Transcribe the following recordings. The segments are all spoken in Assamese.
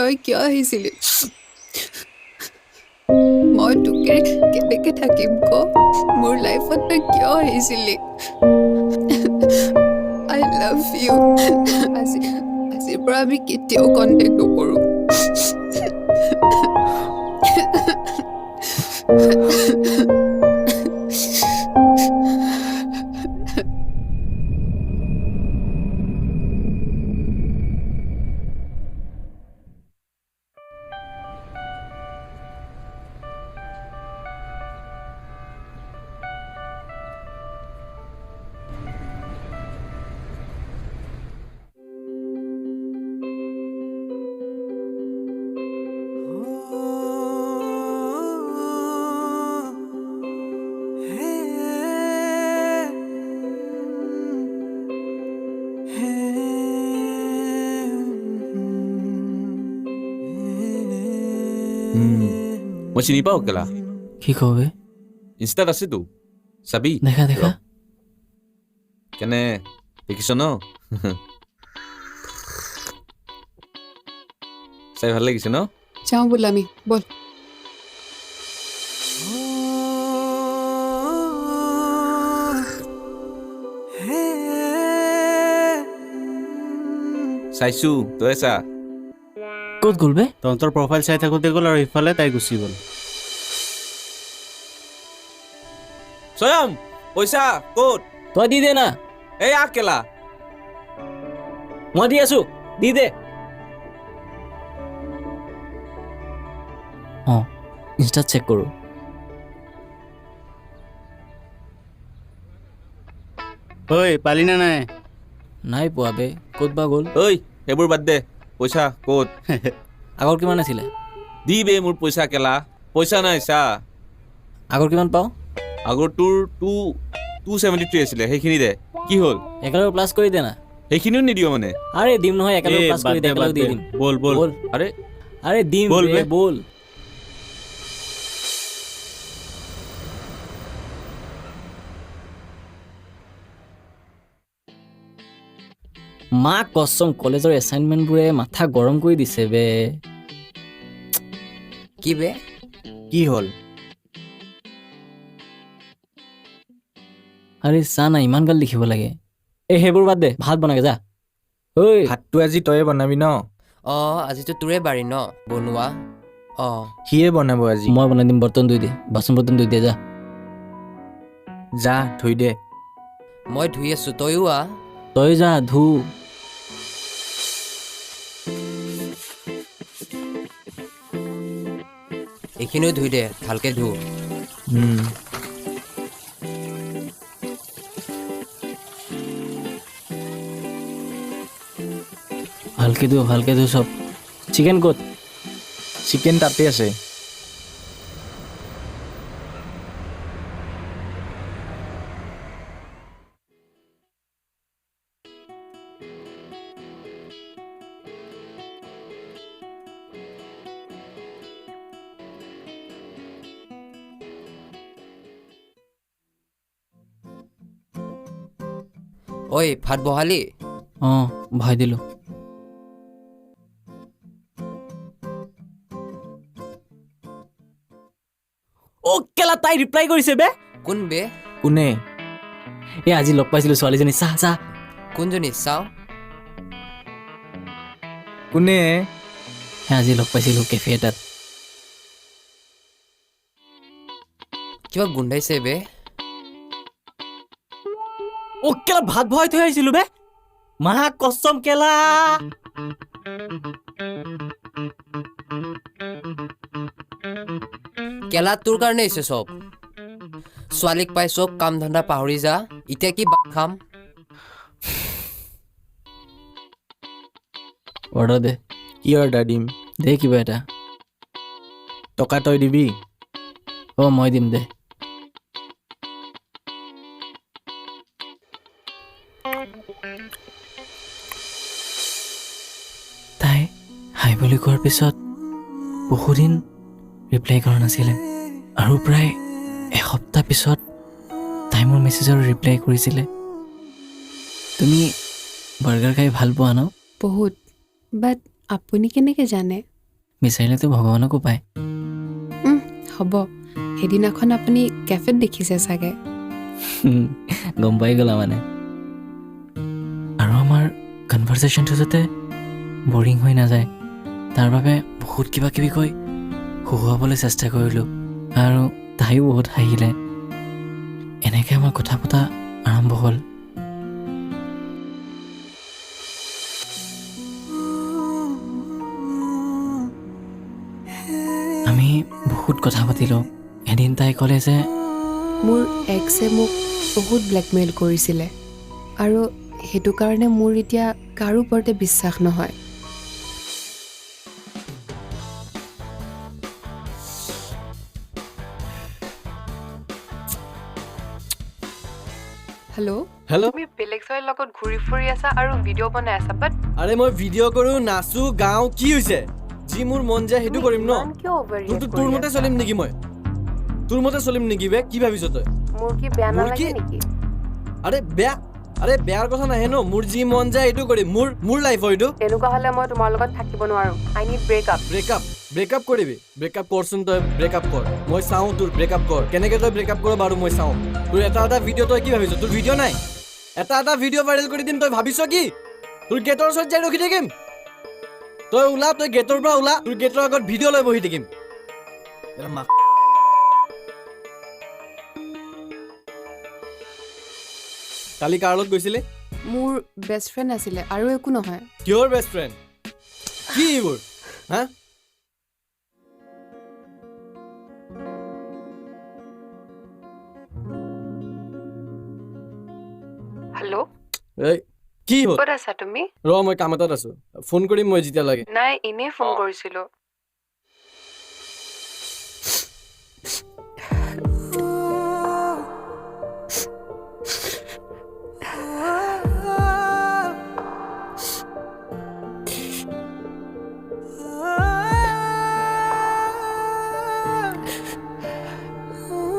তই কিয় আহিছিলি মই তোকে কেনেকে থাকিম ক মোৰ লাইফত তই কিয় আহিছিলি আই লাভ ইউ আজিৰ পৰা আমি কেতিয়াও কণ্টেক্ট নকৰোঁ মই চিনি পাওঁ কেলা কি কবে ইনষ্টাত আছেতো চাবি দেখা দেখা কেনে দেখিছ ন চাই ভাল লাগিছে ন যাওঁ বোল আমি বল চাইছো তই চা ক'ত গ'ল বে তহঁতৰ প্ৰফাইল চাই থাকোঁতে গ'ল আৰু ইফালে তাই গুচি গ'ল স্বয়ং পইচা ক'ত তই দি দে না এই আ কেলা মই দি আছো দি দে অঁ ইনষ্টাত চেক কৰোঁ ঐ পালি নে নাই নাই পোৱা বে ক'ত বা গ'ল ঐ সেইবোৰ বাদ দে পইচা ক'ত আগৰ কিমান আছিলে দি বে মোৰ পইচা কেলা পইচা নাই চা আগৰ কিমান পাওঁ আগৰ তোৰ 273 আছিলে সেইখিনি দে কি হ'ল একেলগে প্লাছ কৰি দে না সেইখিনিও নিদিও মানে আৰে দিম নহয় একেলগে এ, প্লাছ বাদ কৰি দে, দে বাদ একেলগে দি দে। দিম বল বল বল আৰে আৰে দিম বল বে বে। বল মা কচম কলেজৰ এছাইনমেণ্টবোৰে মাথা গৰম কৰি দিছে বে কি বে কি হ'ল আৰে চা না ইমান গাল লিখিব লাগে এই সেইবোৰ বাদ দে ভাত বনাগে যা ঐ ভাতটো আজি তয়ে বনাবি ন আজিতো তোৰে বাৰী ন বনোৱা সিয়ে বনাব আজি মই বনাই দিম বৰ্তন ধুই দে বাচন বৰ্তন ধুই দে যা যা ধুই দে মই ধুই আছো তয়ো তই যা ধু এইখিনিও ধুই দে ভালকে ধু ভালকে ধু চব চিকেন ক'ত চিকেন তাতে আছে ঐ ভাত বহালি অঁ ভৰাই দিলোঁ অ' কেলা তাই ৰিপ্লাই কৰিছে বে কোন বে কোনে এই আজি লগ পাইছিলোঁ ছোৱালীজনী চাহ চাহ কোনজনী চাওঁ কোনে আজি লগ পাইছিলোঁ কেফে এটাত কিবা গোন্ধাইছে বে অ' কেলা ভাত ভৰাই থৈ আহিছিলোঁ বে মা কচম কেলা কেলা তোৰ কাৰণে হৈছে চব ছোৱালীক পাই চব কাম ধান্দা পাহৰি যা এতিয়া কি খাম অৰ্ডাৰ দে কি অৰ্ডাৰ দিম দে কিবা এটা টকা তই দিবি অ' মই দিম দে তাই হাই বুলি কোৱাৰ পিছত বহুদিন ৰিপ্লাই কৰা নাছিলে আৰু প্ৰায় এসপ্তাহ পিছত তাই মোৰ মেছেজৰ ৰিপ্লাই কৰিছিলে তুমি বাৰ্গাৰ খাই ভাল পোৱা ন বহুত বাট আপুনি কেনেকৈ জানে বিচাৰিলেতো ভগৱানকো পায়। হ'ব, সেইদিনাখন আপুনি কেফেত দেখিছে চাগে। গম পাই গ'লা মানে। আৰু আমাৰ কনভাৰ্চেশ্যনটো যাতে বৰিং হৈ নাযায় তাৰ বাবে বহুত কিবা কিবি কৈ হুহুৱাবলৈ চেষ্টা কৰিলোঁ আৰু তাইও বহুত হাঁহিলে। এনেকৈ আমাৰ কথা পতা আৰম্ভ হ'ল। আমি বহুত কথা পাতিলোঁ। এদিন তাই ক'লে যে মোৰ এক্সে মোক বহুত ব্লেকমেইল কৰিছিলে আৰু সেইটো কাৰণে মোৰ এতিয়া কাৰো ওপৰতে বিশ্বাস নহয়। হেল্ল', হেল্ল' তুমি বেলেগ ছোৱালীৰ লগত ঘূৰি ফুৰি আছা আৰু ভিডিঅ' বনাই আছা, বাট আৰে মই ভিডিঅ' কৰোঁ, নাচো, গাওঁ, কি হৈছে? যি মোৰ মন যায় সেইটো কৰিম ন। কিয় overreact তোৰ কৰি মতে আছা? চলিম নেকি মই? তোৰ মতে চলিম নেকি বে? কি ভাবিছ তই? মোৰ কি বেয়া মোৰ নালাগে কি? নেকি? আৰে বেয়াৰ কথা নাহে ন। মোৰ যি মন যায় সেইটো কৰিম। মোৰ লাইফ হয় এইটো। তেনেকুৱা হ'লে মই তোমাৰ লগত থাকিব নোৱাৰো। আই নিড ব্ৰেকআপ। ব্ৰেকআপ কৰিবি? ব্ৰেকআপ কৰচোন তই, ব্ৰেকআপ কৰ। মই চাওঁ তোৰ ব্ৰেকআপ কৰ। কেনেকৈ তই ব্ৰেকআপ কৰ বাৰু মই চাওঁ। তোৰ এটা ভিডিঅ' তই কি ভাবিছ? তোৰ ভিডিঅ' নাই? এটা ভিডিঅ' ভাইৰেল কৰি দিম, তই ভাবিছ কি? তোৰ গেটৰ ওচৰত যাই ৰখি থাকিম? তই ওলা, তই গেটৰ পৰা ওলা, তোৰ গেটৰ আগত ভিডিঅ' লৈ বহি থাকিম। কালি কাৰ লগত গৈছিলি? মোৰ বেষ্ট ফ্ৰেণ্ড আছিলে আৰু একো নহয়। কিয়ৰ বেষ্ট ফ্ৰেণ্ড? কি এইবোৰ হা? হেল্ল', এই কি হ'ল? ক'ত আছা তুমি? মই কাম এটাত আছো, ফোন কৰিম মই যেতিয়া লাগে। নাই, এনেই ফোন কৰিছিলো।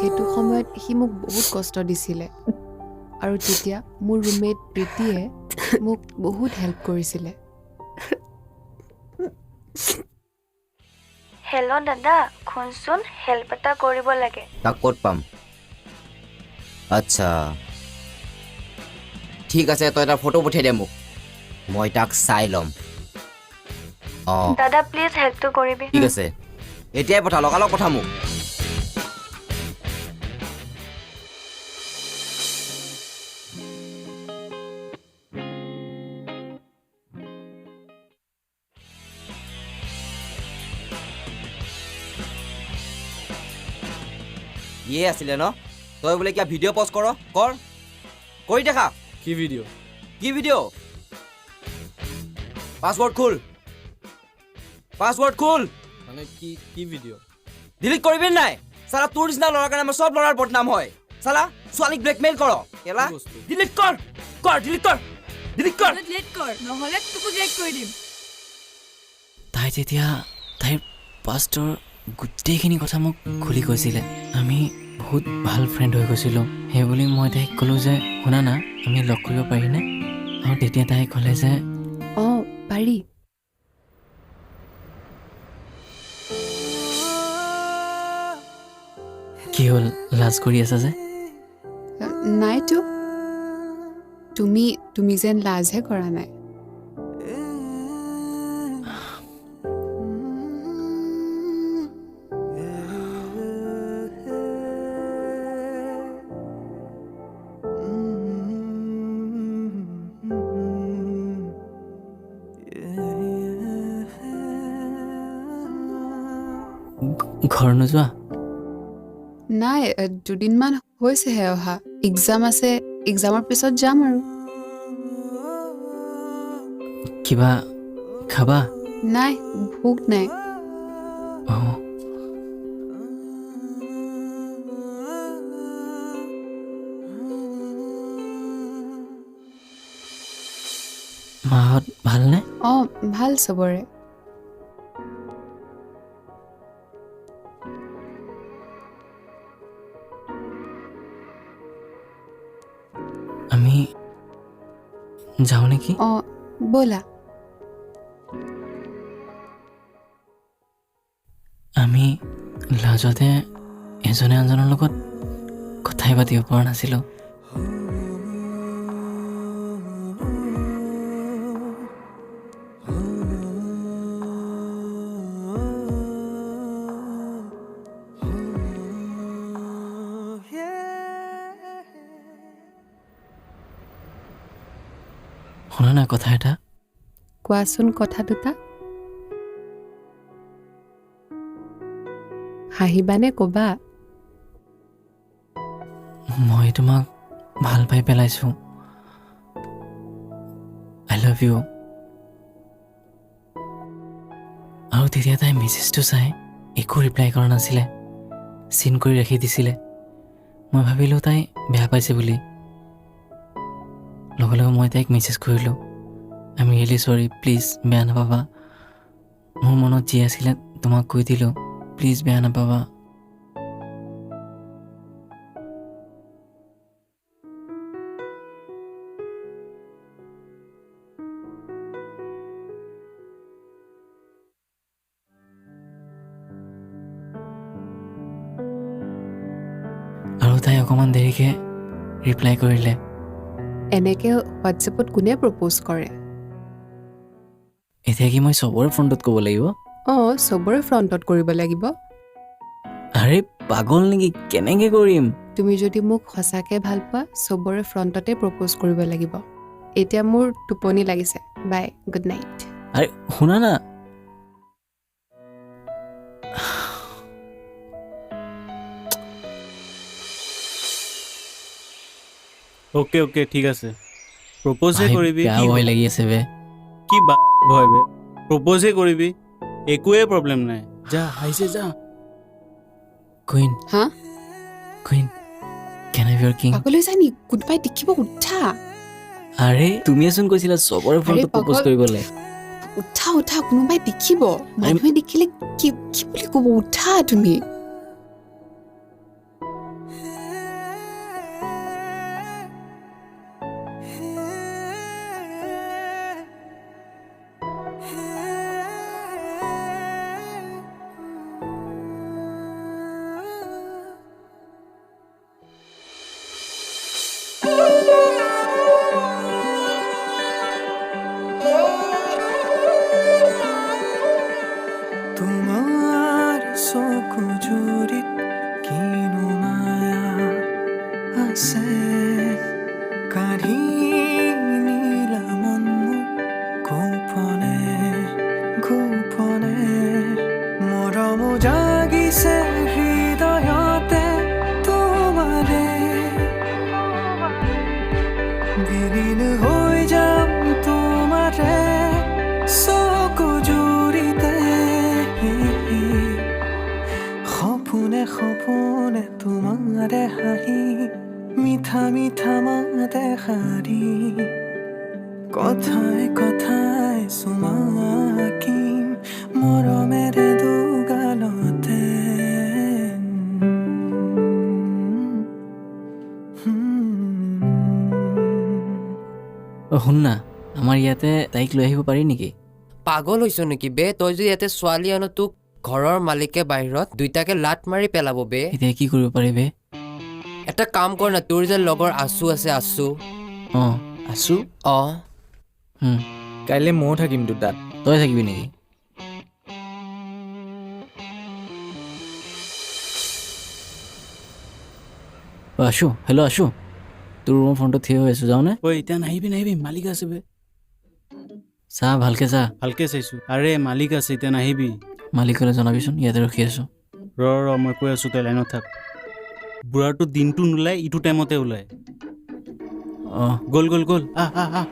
সেইটো সময়ত সি মোক বহুত কষ্ট দিছিলে আৰু তেতিয়া মোৰ ৰুমমেট প্ৰীতিয়ে মোক বহুত হেল্প কৰিছিলে। হেল্ল' দাদা, শুনচোন, হেল্প এটা কৰিব লাগে। তাক ক'ত পাম? আচ্ছা ঠিক আছে, তই এটা ফটো পঠিয়াই দে মোক, মই তাক চাই ল'ম। অঁ দাদা প্লিজ হেল্পটো কৰিবি। ঠিক আছে, এতিয়াই পঠা, লগালগ পঠা মোক। ইয়ে আছিলে ন? তই বোলে কিবা ভিডিঅ' পষ্ট কৰ, কৰি দেখা। কি ভিডিঅ'? কি ভিডিঅ'? পাছৱৰ্ড খোল। মানে কি ভিডিঅ'? ডিলিট কৰিবি নাই? চালা তোৰ নিচিনা ল'ৰাৰ কাৰণে আমাৰ চব ল'ৰাৰ বদনাম হয়। চালা ছোৱালীক ব্লেকমেইল কৰ। কেলা কি বস্তু? ডিলিট কৰ। নহ'লে তোকো ডিলিট কৰি দিম। তাই তেতিয়া তাইৰ পাষ্টৰ গোটেইখিনি কথা মোক খুলি কৈছিলে। আমি বহুত ভাল ফ্ৰেণ্ড হৈ গৈছিলোঁ। সেইবুলি মই তাইক ক'লোঁ যে শুনা না, আমি লগ কৰিব পাৰিনে? আৰু তেতিয়া তাই ক'লে যে অঁ, পাৰি। কি হ'ল, লাজ কৰি আছা যে? নাইতো, তুমি যেন লাজহে কৰা নাই। ঘৰ নোযোৱা? নাই, দুদিনমান হৈছেহে অহা। এক্সাম আছে, এক্সামৰ পিছত যাম আৰু। কিবা খাবা? নাই, ভোক নাই। অঁ, মাহঁত ভালনে? অঁ, ভাল চবৰে। আমি যাওঁ নেকি? অঁ, ব'লা। আমি লাজতে এজনে আনজনৰ লগত কথাই পাতিব পৰা নাছিলোঁ। শুনা না কথা এটা। কোৱাচোন কথা দুটা। হাঁহিবানে ক'বা? মই তোমাক ভাল পাই পেলাইছোঁ। I love you. আৰু তেতিয়া তাই মেছেজটো চাই একো ৰিপ্লাই কৰা নাছিলে, চিন কৰি ৰাখি দিছিলে। মই ভাবিলোঁ তাই বেয়া পাইছে বুলি। লগে লগে মই তাইক মেছেজ কৰিলোঁ, আই এম ৰিয়েলি চৰি, প্লিজ বেয়া নাপাবা। মোৰ মনত যি আছিলে তোমাক কৈ দিলোঁ, প্লিজ বেয়া নাপাবা। আৰু তাই অকণমান দেৰিকৈ ৰিপ্লাই কৰিলে। এনেকৈ হোৱাটছএপত কোনে প্ৰপ'জ কৰে? এতিয়া কি মই চবৰে ফ্ৰণ্টত ক'ব লাগিব? অঁ, চবৰে ফ্ৰণ্টত কৰিব লাগিব। আৰে পাগল নেকি, কেনেকৈ কৰিম? তুমি যদি মোক সঁচাকৈ ভাল পোৱা চবৰে ফ্ৰণ্টতে প্ৰপ'জ কৰিব লাগিব। এতিয়া মোৰ টোপনি লাগিছে, বাই, গুড নাইট। আৰে শুনা না। অ'কে অ'কে ঠিক আছে, প্ৰপ'জহে ভাই, কৰিবি। বেয়া কি ভয় হ'ল? লাগি আছে বে। কি ভয় বে? প্ৰপ'জহে কৰিবি, একোৱে প্ৰব্লেম নাই। যা আহিছে যা। কুইন, হা? কুইন, কেন আই বি ইয়ৰ কিং? পাগল হৈছা নি? কোনোবাই দেখিব, উঠা। আৰে তুমিয়েচোন কৈছিলা চবৰে ফ্ৰণ্টত প্ৰপ'জ পাগল। কৰিবলৈ। উঠা উঠা, কোনোবাই দেখিব। মানুহে দেখিলে কি কি বুলি ক'ব? উঠা তুমি। তোমাৰ চকু জুৰিত কিনো মায়া আছে, কাঢ়ি নিলা মন মোৰ গোপনে গোপনে। মৰম জাগিছে হৃদয়তে তোমাৰে, বিলীন হৈ যাম তোমাৰে চকু জুৰিতে। সপোনে সপোনে তোমাৰে হাঁহি, মিঠা মিঠা মাতে শাৰী, কথাই কথাই চুমা আঁকিম মৰমেৰে দুগালতে। অ' শুন না, আমাৰ ইয়াতে তাইক লৈ আহিব পাৰি নেকি? পাগল হৈছ নেকি বে? তই যদি ইয়াতে ছোৱালী আনো তোক ঘৰৰ মালিকে বাহিৰত দুইটাকে লাট মাৰি পেলাব বে। এতিয়া কি কৰিব পাৰি বে? এটা কাম কৰ না, তোৰ যে লগৰ আছু আছে, আছু। অঁ আছো। অঁ, কাইলৈ ময়ো থাকিম তো তাত। তই থাকিবি নেকি? অ' আছো, হেল্ল' আছো, তোৰ ৰুমৰ ফ্ৰণ্টত থিয় হৈ আছোঁ, যাওঁনে? ঐ এতিয়া নাহিবি নাহিবি, মালিক আছে বে। চা ভালকৈ চা। ভালকে চাইছো। আৰে মালিক আছে, এতিয়া নাহিবি। মালিকলৈ জনাবিচোন, ইয়াতে ৰখি আছোঁ। ৰ মই কৈ আছোঁ, তই লাইনত থাক। বুঢ়াটো দিনটো নোলায়, ইটো টাইমতে ওলায়। অঁ গ'ল গ'ল গ'ল, আহ আহ আহ।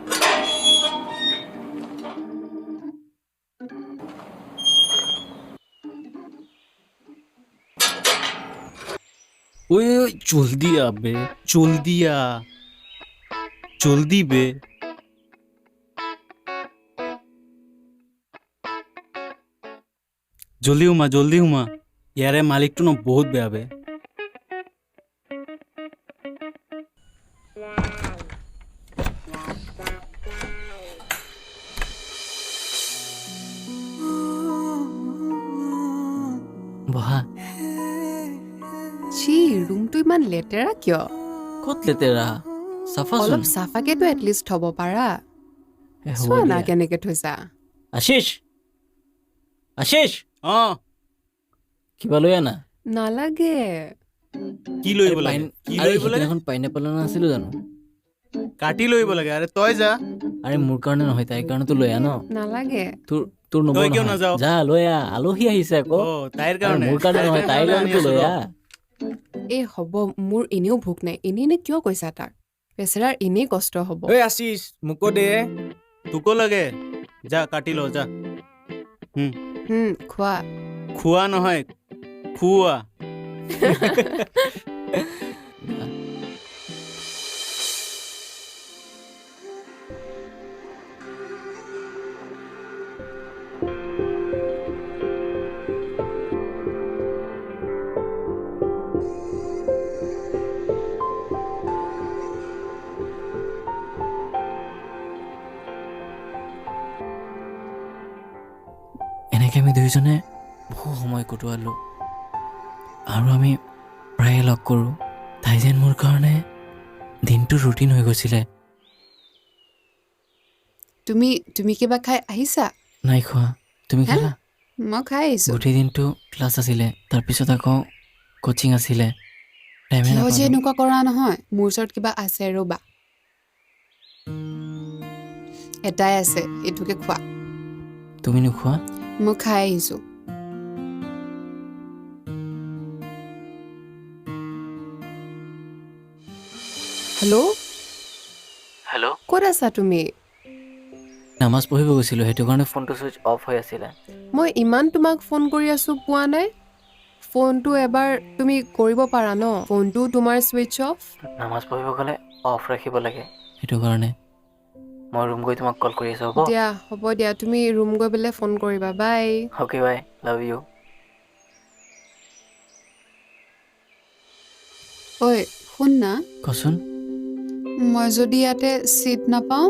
ঐ ঐ, জলদি আ বে, জলদি আ, জলদি বে। জলদি সোমা। ইয়াৰে মালিকটো ন বহুত বেয়া বে। বহা চি ৰুমটো ইমান লেতেৰা কিয় ক'ত লেতেৰা চাফাচোন অলপ চাফাকেতো এটলিষ্ট থ'ব পাৰা এ, হ'ব চোৱা না দিয়া। কেনেকে থৈছা আশিষ আশিষ অঁ কিবা লৈ আনা নালাগে কি লৈ আৰে লাগে কি আৰে লৈ লাগে সেইদিনাখন পাইনএপল অনা নাছিলো জানো কাটি লৈ আহিব লাগে আৰে তই যা আৰে মোৰ কাৰণে নহয় তাইৰ কাৰণেতো লৈ আহ ন নালাগে তোৰ নম্বৰ তই কিয় নহয় নাযাৱ? যা লৈ আহ আলহী আহিছে আকৌ অঁ তাইৰ আৰে কাৰণে মোৰ কাৰণে নহয় তাইৰ আনি কাৰণেতো আছো লৈ ৰ। আহ এই হ'ব মোৰ এনেও ভোক নাই এনেই কিয় কৈছা তাক বেচেৰাৰ এনেই কষ্ট হ'ব ঐ আশিষ মোকো দে তোকো লাগে যা কাটি ল যা খোৱা খোৱা নহয় খুওৱা এনেকৈ আমি দুয়োজনে বহু সময় কটোৱালোঁ আৰু আমি প্ৰায়ে লগ কৰোঁ তাই যেন মোৰ কাৰণে দিনটো ৰুটিন হৈ গৈছিলে তুমি কিবা খাই আহিছা নাই খোৱা তুমি হে? খালা মই খাই আহিছো গোটেই দিনটো ক্লাছ আছিলে তাৰপিছত আকৌ কোচিং আছিলে টাইমে কিয় যে নাপালোঁ এনেকুৱা কৰা নহয় মোৰ ওচৰত কিবা আছে ৰ'বা এটাই আছে এইটোকে খোৱা তুমি নোখোৱা মই খাই আহিছো হেল্ল' হেল্ল' ক'ত আছা তুমি নামাজ পঢ়িব গৈছিলোঁ সেইটো কাৰণে ফোনটো ছুইচ অফ হৈ আছিলে মই ইমান তোমাক ফোন কৰি আছো পোৱা নাই ফোনটো এবাৰ তুমি কৰিব পাৰা ন ফোনটো তোমাৰ ছুইচ অফ নামাজ পঢ়িব গ'লে অফ ৰাখিব লাগে সেইটো কাৰণে মই ৰুম গৈ তোমাক কল কৰি আছোঁ হ'ব দিয়া হ'ব দিয়া তুমি ৰুম গৈ পেলাই ফোন কৰিবা bye okay bye love you ঐ শুন না কচোন মই যদি ইয়াতে চিট নাপাওঁ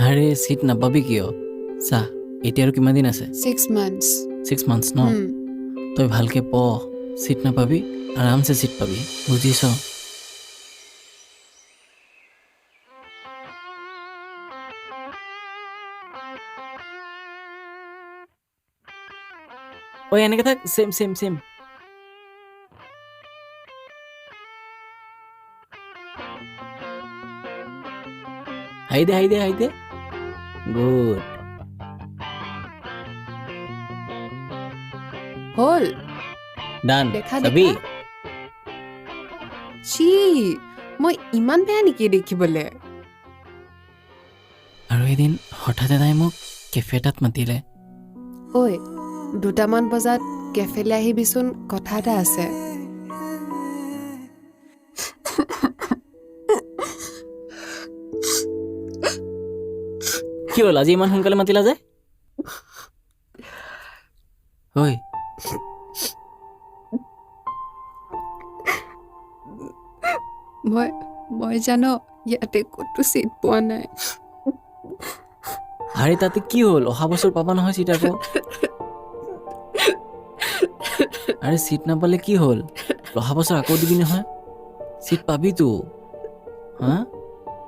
আৰে চিট নাপাবি কিয় চা এতিয়া আৰু কিমান দিন আছে 6 months 6 months ন তই ভালকৈ পঢ় চিট নাপাবি আৰামছে চিট পাবি বুজিছ ঐ এনেকৈ থাক চেম চেম চেম হাই দে গুড হ'ল ডান দেখা চাবি চি মই ইমান বেয়া নেকি দেখিবলৈ আৰু এদিন হঠাতে তাই মোক কেফে এটাত মাতিলে ঐ 2টামান বজাত কেফেলৈ আহিবিচোন কথা এটা আছে কি হ'ল আজি ইমান সোনকালে মাতিলা যে ঐ মই জানো ইয়াতে ক'তো চিট পোৱা নাই আৰে তাতে কি হ'ল অহা বছৰ পাবা নহয় চিট আকৌ আৰে চিট নাপালে কি হ'ল অহা বছৰ আকৌ দিবি নহয় চিট পাবিতো হা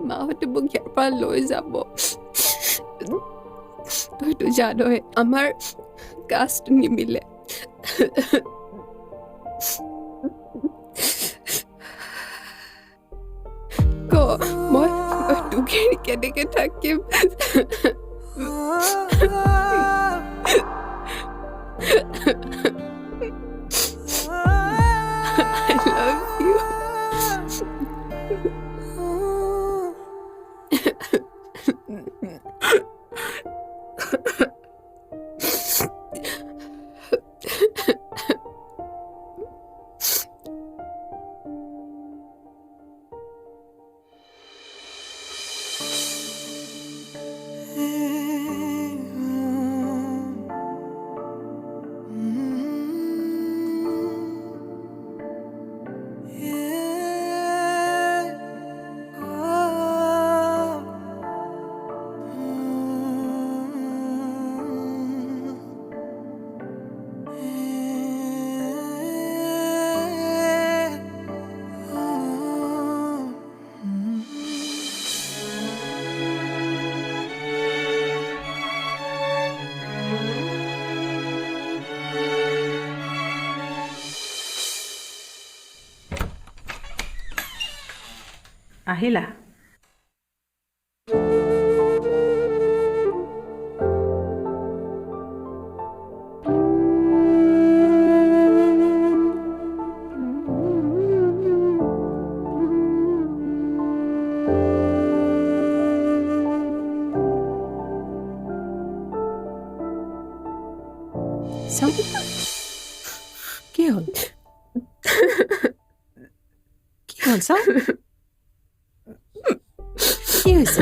মাহঁতে মোক ইয়াৰ পৰা লৈ যাব তইতো জানই আমাৰ কাষ্ট নিমিলে ক মই তোক এৰি কেনেকে থাকিম I love you. আহিলা চাওঁ কি হ'ল কি হ'ল চাওঁ কি হৈছে